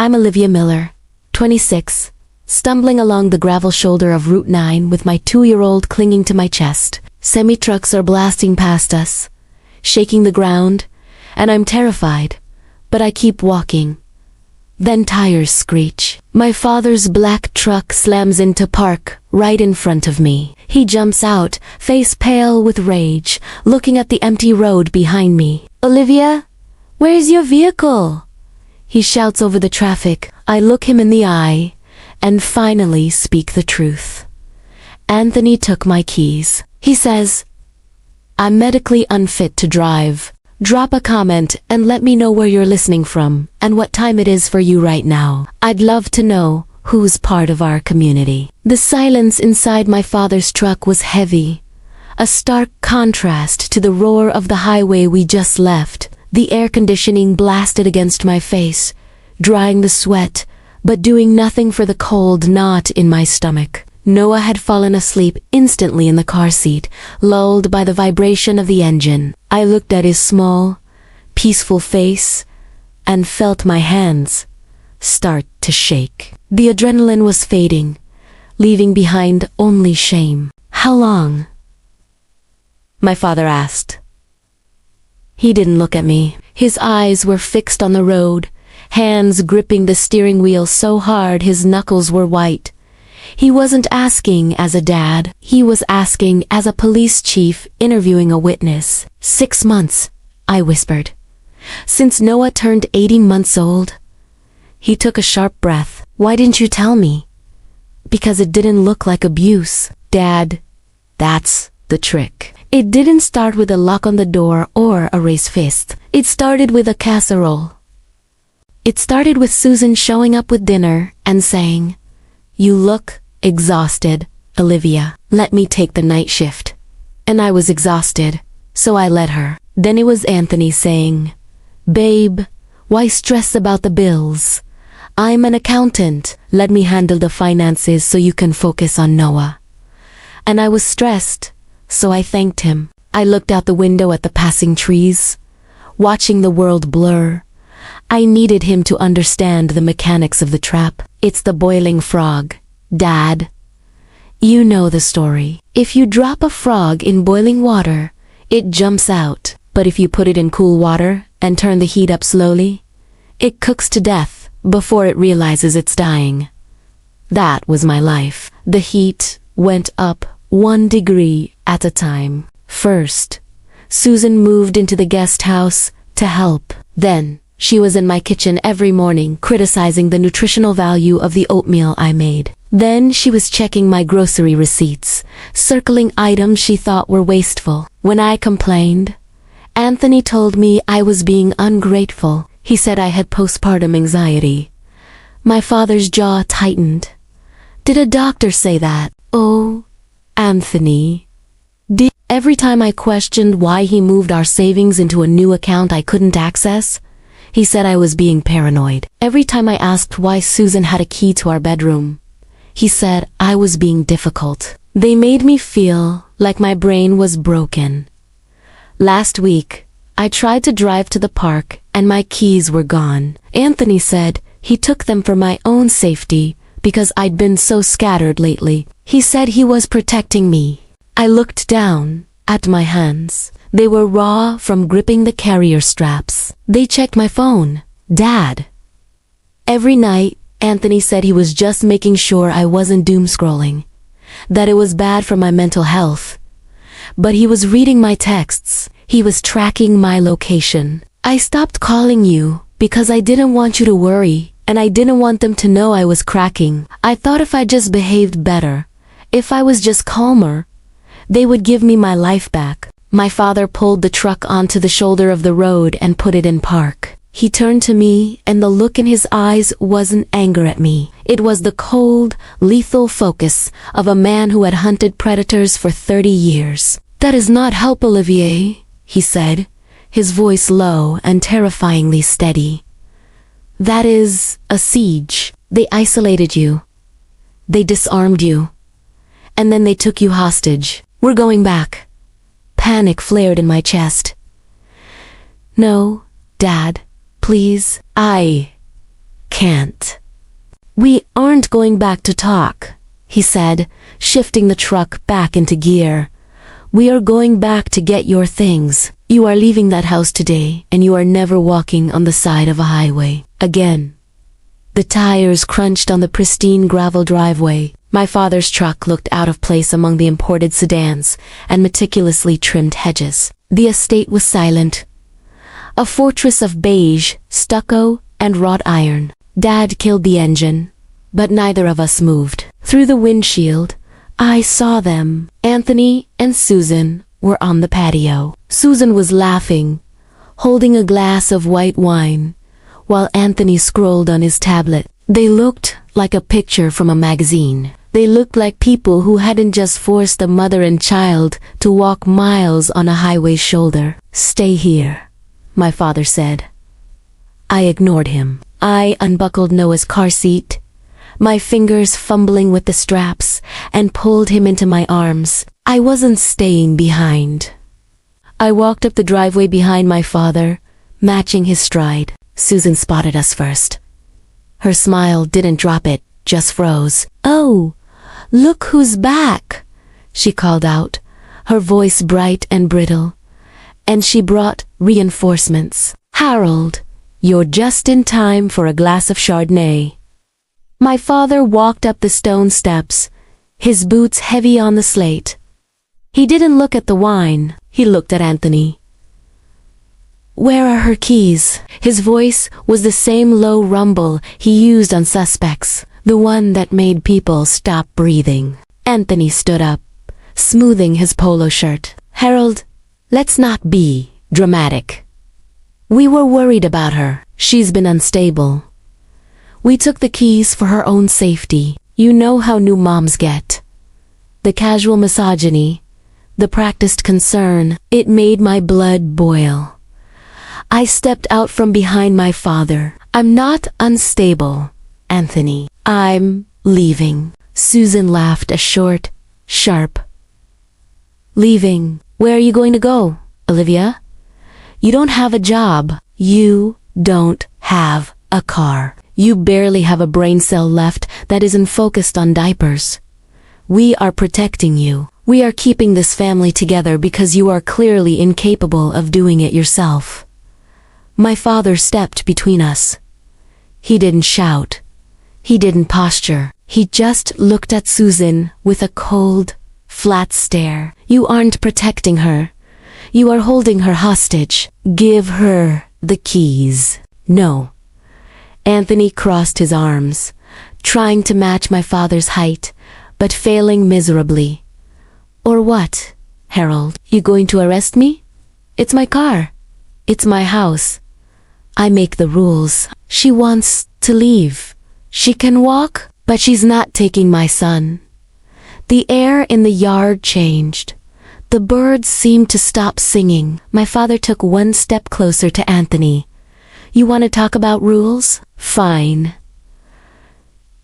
I'm Olivia Miller, 26, stumbling along the gravel shoulder of Route 9 with my 2-year-old clinging to my chest. Semi-trucks are blasting past us, shaking the ground, and I'm terrified, but I keep walking. Then tires screech. My father's black truck slams into park right in front of me. He jumps out, face pale with rage, looking at the empty road behind me. "Olivia, where's your vehicle?" He shouts over the traffic. I look him in the eye and finally speak the truth. Anthony took my keys. He says, "I'm medically unfit to drive. Drop a comment and let me know where you're listening from and what time it is for you right now. I'd love to know who's part of our community." The silence inside my father's truck was heavy, a stark contrast to the roar of the highway we just left. The air conditioning blasted against my face, drying the sweat, but doing nothing for the cold knot in my stomach. Noah had fallen asleep instantly in the car seat, lulled by the vibration of the engine. I looked at his small, peaceful face and felt my hands start to shake. The adrenaline was fading, leaving behind only shame. "How long?" my father asked. He didn't look at me. His eyes were fixed on the road, hands gripping the steering wheel so hard his knuckles were white. He wasn't asking as a dad, he was asking as a police chief interviewing a witness. 6 months, I whispered. Since Noah turned 18 months old. He took a sharp breath. "Why didn't you tell me?" "Because it didn't look like abuse, Dad. That's the trick. It didn't start with a lock on the door or a raised fist. It started with a casserole. It started with Susan showing up with dinner and saying, 'You look exhausted, Olivia. Let me take the night shift.' And I was exhausted, so I let her. Then it was Anthony saying, 'Babe, why stress about the bills? I'm an accountant. Let me handle the finances so you can focus on Noah.' And I was stressed, so I thanked him. I looked out the window at the passing trees, watching the world blur. I needed him to understand the mechanics of the trap. It's the boiling frog, Dad. You know the story. If you drop a frog in boiling water, it jumps out. But if you put it in cool water and turn the heat up slowly, it cooks to death before it realizes it's dying. That was my life. The heat went up 1 degree at a time. First, Susan moved into the guest house to help. Then, she was in my kitchen every morning criticizing the nutritional value of the oatmeal I made. Then she was checking my grocery receipts, circling items she thought were wasteful. When I complained, Anthony told me I was being ungrateful. He said I had postpartum anxiety. My father's jaw tightened. Did a doctor say that? Oh, Anthony. Every time I questioned why he moved our savings into a new account I couldn't access, he said I was being paranoid. Every time I asked why Susan had a key to our bedroom, he said I was being difficult. They made me feel like my brain was broken. Last week, I tried to drive to the park and my keys were gone. Anthony said he took them for my own safety because I'd been so scattered lately. He said he was protecting me. I looked down at my hands. They were raw from gripping the carrier straps. They checked my phone. Dad. Every night, Anthony said he was just making sure I wasn't doom scrolling, that it was bad for my mental health. But he was reading my texts. He was tracking my location. I stopped calling you because I didn't want you to worry, and I didn't want them to know I was cracking. I thought if I just behaved better, if I was just calmer, they would give me my life back. My father pulled the truck onto the shoulder of the road and put it in park. He turned to me, and the look in his eyes wasn't anger at me. It was the cold, lethal focus of a man who had hunted predators for 30 years. "That is not help, Olivier," he said, his voice low and terrifyingly steady. "That is a siege. They isolated you. They disarmed you. And then they took you hostage. We're going back." Panic flared in my chest. "No, Dad, please. I can't. We aren't going back to talk, he said, shifting the truck back into gear. We are going back to get your things. You are leaving that house today, and you are never walking on the side of a highway again. The tires crunched on the pristine gravel driveway. My father's truck looked out of place among the imported sedans and meticulously trimmed hedges. The estate was silent. A fortress of beige, stucco, and wrought iron. Dad killed the engine, but neither of us moved. Through the windshield, I saw them. Anthony and Susan were on the patio. Susan was laughing, holding a glass of white wine, while Anthony scrolled on his tablet. They looked like a picture from a magazine. They looked like people who hadn't just forced a mother and child to walk miles on a highway's shoulder. Stay here, my father said. I ignored him. I unbuckled Noah's car seat, my fingers fumbling with the straps, and pulled him into my arms. I wasn't staying behind. I walked up the driveway behind my father, matching his stride. Susan spotted us first. Her smile didn't drop, it just froze. Oh, look who's back, she called out, her voice bright and brittle. And she brought reinforcements. Harold, you're just in time for a glass of Chardonnay. My father walked up the stone steps, his boots heavy on the slate. He didn't look at the wine, he looked at Anthony. Where are her keys? His voice was the same low rumble he used on Suspects, the one that made people stop breathing. Anthony stood up, smoothing his polo shirt. Harold, let's not be dramatic. We were worried about her. She's been unstable. We took the keys for her own safety. You know how new moms get. The casual misogyny, the practiced concern, it made my blood boil. I stepped out from behind my father. I'm not unstable, Anthony. I'm leaving. Susan laughed a short, sharp. Leaving? Where are you going to go, Olivia? You don't have a job. You don't have a car. You barely have a brain cell left that isn't focused on diapers. We are protecting you. We are keeping this family together because you are clearly incapable of doing it yourself. My father stepped between us. He didn't shout. He didn't posture. He just looked at Susan with a cold, flat stare. You aren't protecting her. You are holding her hostage. Give her the keys. No. Anthony crossed his arms, trying to match my father's height, but failing miserably. Or what, Harold? You going to arrest me? It's my car. It's my house. I make the rules. She wants to leave. She can walk, but she's not taking my son. The air in the yard changed. The birds seemed to stop singing. My father took one step closer to Anthony. You want to talk about rules? Fine.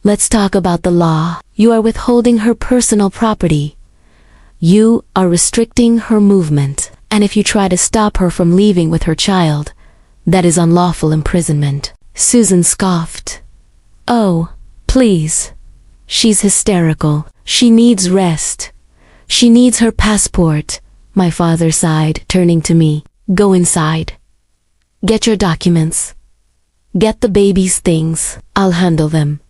Let's talk about the law. You are withholding her personal property. You are restricting her movement. And if you try to stop her from leaving with her child, that is unlawful imprisonment. Susan scoffed. Oh, please. She's hysterical. She needs rest. She needs her passport, my father sighed, turning to me. Go inside. Get your documents. Get the baby's things. I'll handle them.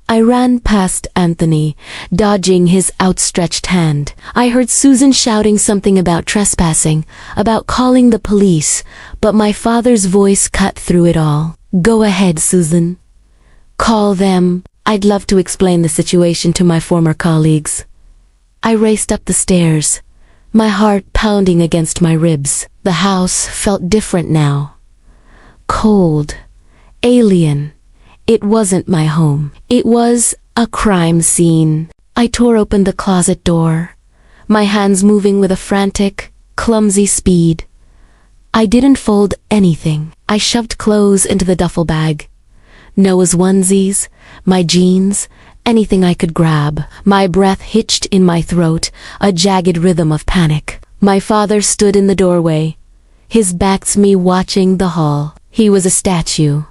I ran past Anthony, dodging his outstretched hand. I heard Susan shouting something about trespassing, about calling the police, but my father's voice cut through it all. Go ahead, Susan. Call them. I'd love to explain the situation to my former colleagues. I raced up the stairs, my heart pounding against my ribs. The house felt different now. Cold. Alien. It wasn't my home. It was a crime scene. I tore open the closet door, my hands moving with a frantic, clumsy speed. I didn't fold anything. I shoved clothes into the duffel bag. Noah's onesies, my jeans, anything I could grab. My breath hitched in my throat, a jagged rhythm of panic. My father stood in the doorway, his back to me, watching the hall. He was a statue.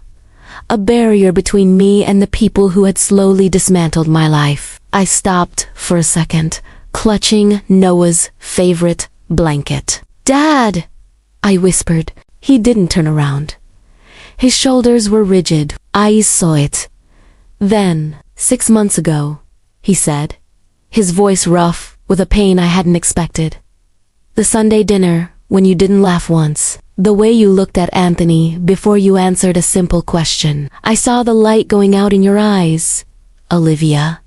a barrier between me and the people who had slowly dismantled my life. I stopped for a second, clutching Noah's favorite blanket. "Dad!" I whispered. He didn't turn around. His shoulders were rigid. I saw it. "Then, 6 months ago," he said, his voice rough with a pain I hadn't expected. "The Sunday dinner, when you didn't laugh once. The way you looked at Anthony before you answered a simple question. I saw the light going out in your eyes, Olivia."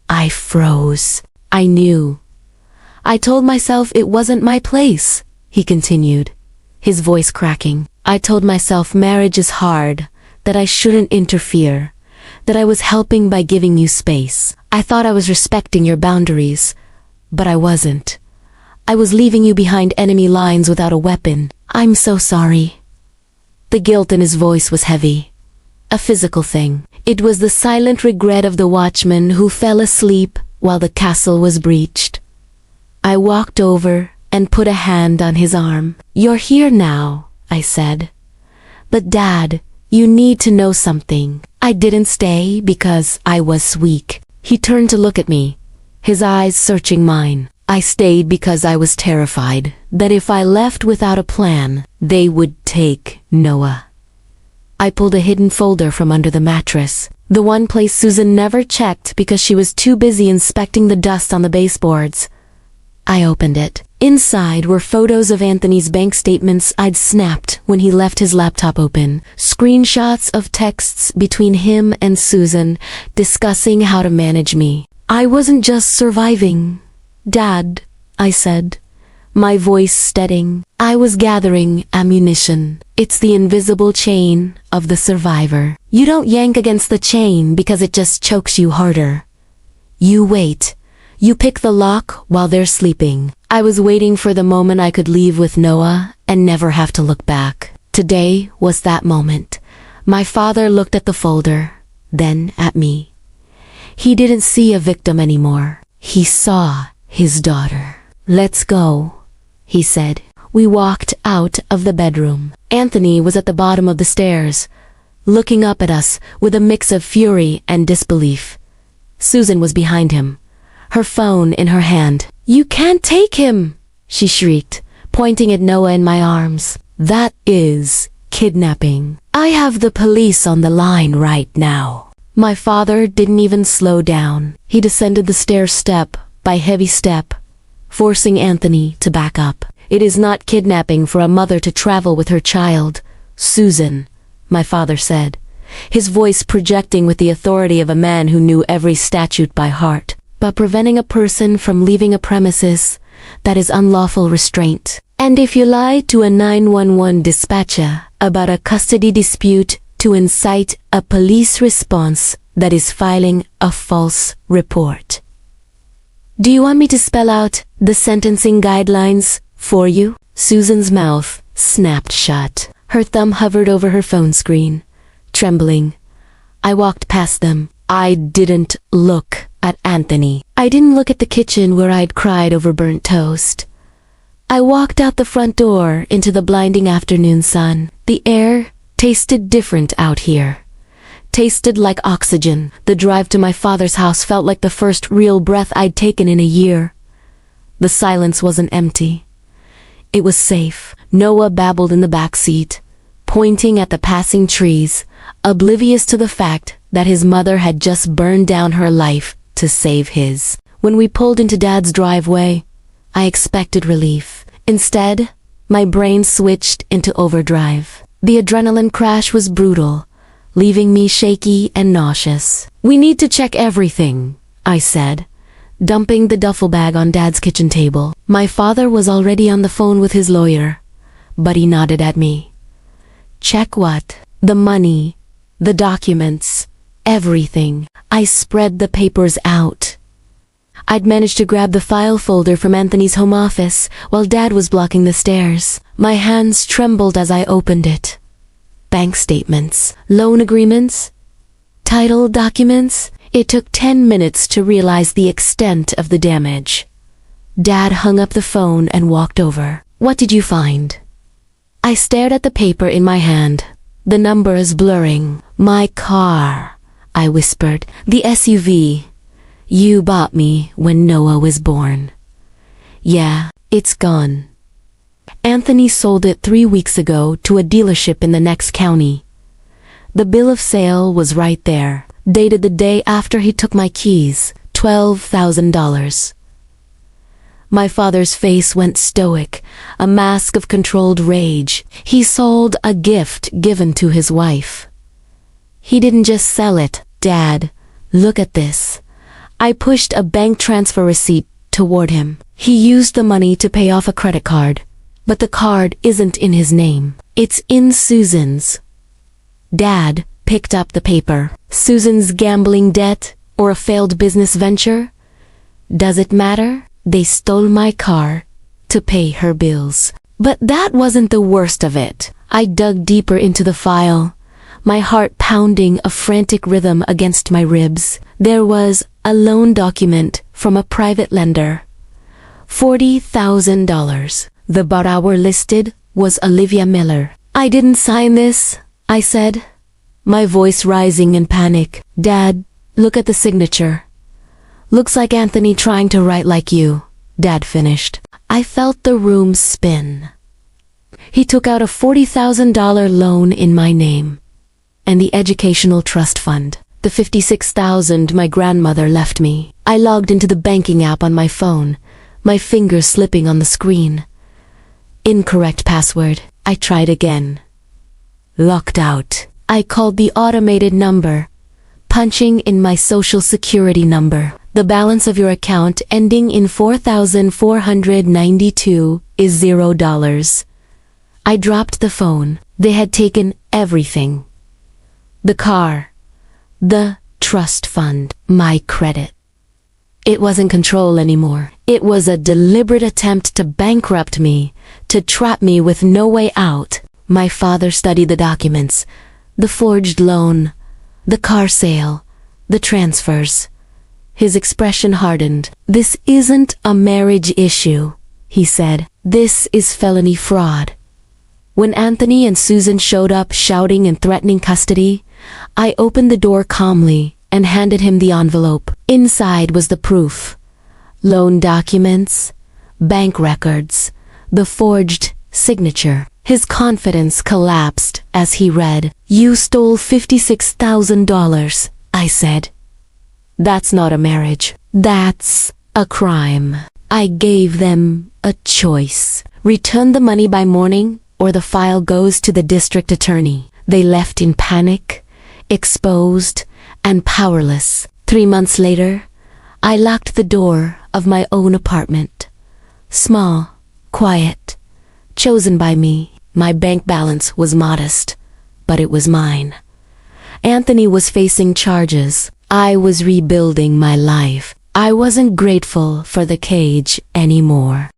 I froze. I knew. "I told myself it wasn't my place," he continued, his voice cracking. "I told myself marriage is hard, that I shouldn't interfere, that I was helping by giving you space. I thought I was respecting your boundaries, but I wasn't. I was leaving you behind enemy lines without a weapon. I'm so sorry." The guilt in his voice was heavy. A physical thing. It was the silent regret of the watchman who fell asleep while the castle was breached. I walked over and put a hand on his arm. "You're here now," I said. "But Dad, you need to know something. I didn't stay because I was weak." He turned to look at me, his eyes searching mine. "I stayed because I was terrified that if I left without a plan, they would take Noah." I pulled a hidden folder from under the mattress, the one place Susan never checked because she was too busy inspecting the dust on the baseboards. I opened it. Inside were photos of Anthony's bank statements I'd snapped when he left his laptop open, screenshots of texts between him and Susan discussing how to manage me. "I wasn't just surviving, Dad," I said, my voice steadying. "I was gathering ammunition. It's the invisible chain of the survivor. You don't yank against the chain because it just chokes you harder. You wait. You pick the lock while they're sleeping." I was waiting for the moment I could leave with Noah and never have to look back. Today was that moment. My father looked at the folder, then at me. He didn't see a victim anymore. He saw his daughter. "Let's go," he said. We walked out of the bedroom. Anthony was at the bottom of the stairs, looking up at us with a mix of fury and disbelief. Susan was behind him, her phone in her hand. "You can't take him!" she shrieked, pointing at Noah in my arms. "That is kidnapping. I have the police on the line right now." My father didn't even slow down. He descended the stair step by heavy step, forcing Anthony to back up. "It is not kidnapping for a mother to travel with her child, Susan," my father said, his voice projecting with the authority of a man who knew every statute by heart. "But preventing a person from leaving a premises, that is unlawful restraint. And if you lie to a 911 dispatcher about a custody dispute to incite a police response, that is filing a false report." "Do you want me to spell out the sentencing guidelines for you?" Susan's mouth snapped shut. Her thumb hovered over her phone screen, trembling. I walked past them. I didn't look at Anthony. I didn't look at the kitchen where I'd cried over burnt toast. I walked out the front door into the blinding afternoon sun. The air tasted different out here. Tasted like oxygen. The drive to my father's house felt like the first real breath I'd taken in a year. The silence wasn't empty. It was safe. Noah babbled in the back seat, pointing at the passing trees, oblivious to the fact that his mother had just burned down her life to save his. When we pulled into Dad's driveway, I expected relief. Instead, my brain switched into overdrive. The adrenaline crash was brutal, leaving me shaky and nauseous. "We need to check everything," I said, dumping the duffel bag on Dad's kitchen table. My father was already on the phone with his lawyer, but he nodded at me. "Check what?" "The money, the documents, everything." I spread the papers out. I'd managed to grab the file folder from Anthony's home office while Dad was blocking the stairs. My hands trembled as I opened it. Bank statements, loan agreements, title documents. It took 10 minutes to realize the extent of the damage. Dad hung up the phone and walked over. "What did you find?" I stared at the paper in my hand, The number is blurring. My car, I whispered. The SUV. You bought me when Noah was born. Yeah, it's gone. Anthony sold it 3 weeks ago to a dealership in the next county. The bill of sale was right there, dated the day after he took my keys, $12,000. My father's face went stoic, a mask of controlled rage. He sold a gift given to his wife. He didn't just sell it. Dad, look at this. I pushed a bank transfer receipt toward him. He used the money to pay off a credit card, but the card isn't in his name. It's in Susan's. Dad picked up the paper. Susan's gambling debt or a failed business venture? Does it matter? They stole my car to pay her bills. But that wasn't the worst of it. I dug deeper into the file, my heart pounding a frantic rhythm against my ribs. There was a loan document from a private lender. $40,000. The borrower listed was Olivia Miller. I didn't sign this, I said, my voice rising in panic. Dad, look at the signature. Looks like Anthony trying to write like you, Dad finished. I felt the room spin. He took out a $40,000 loan in my name, and the educational trust fund, the $56,000 my grandmother left me. I logged into the banking app on my phone, my fingers slipping on the screen. Incorrect password. I tried again. Locked out. I called the automated number, punching in my social security number. The balance of your account ending in 4,492 is $0. I dropped the phone. They had taken everything. The car, the trust fund, my credit. It wasn't control anymore. It was a deliberate attempt to bankrupt me, to trap me with no way out. My father studied the documents, the forged loan, the car sale, the transfers. His expression hardened. This isn't a marriage issue, he said. This is felony fraud. When Anthony and Susan showed up shouting and threatening custody, I opened the door calmly and handed him the envelope. Inside was the proof. Loan documents, bank records, the forged signature. His confidence collapsed as he read. You stole $56,000, I said. That's not a marriage. That's a crime. I gave them a choice. Return the money by morning or the file goes to the district attorney. They left in panic, exposed, and powerless. 3 months later, I locked the door of my own apartment. Small, quiet, chosen by me. My bank balance was modest, but it was mine. Anthony was facing charges. I was rebuilding my life. I wasn't grateful for the cage anymore.